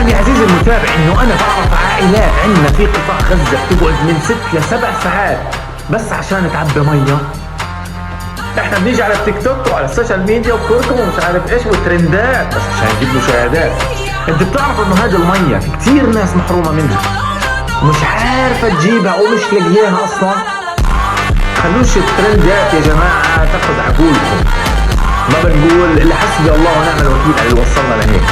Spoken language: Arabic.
تعلم يا عزيزي المتابع انه انا بعرف عائلات عندنا في قطاع غزة بتقعد من 6 ل7 ساعات بس عشان تعبي مية. احنا بنيجي على التيك توك وعلى السوشيال ميديا وكركم ومش عارف ايش والترندات بس عشان نجيب مشاهدات. انت بتعرف انه هذه المية في كتير ناس محرومة منها ومش عارفة تجيبها ومش لاقياها اصلا. خلوش الترندات يا جماعة تاخد عقولكم. ما بنقول اللي حسبي الله ونعم الوكيل اللي وصلنا لهيك.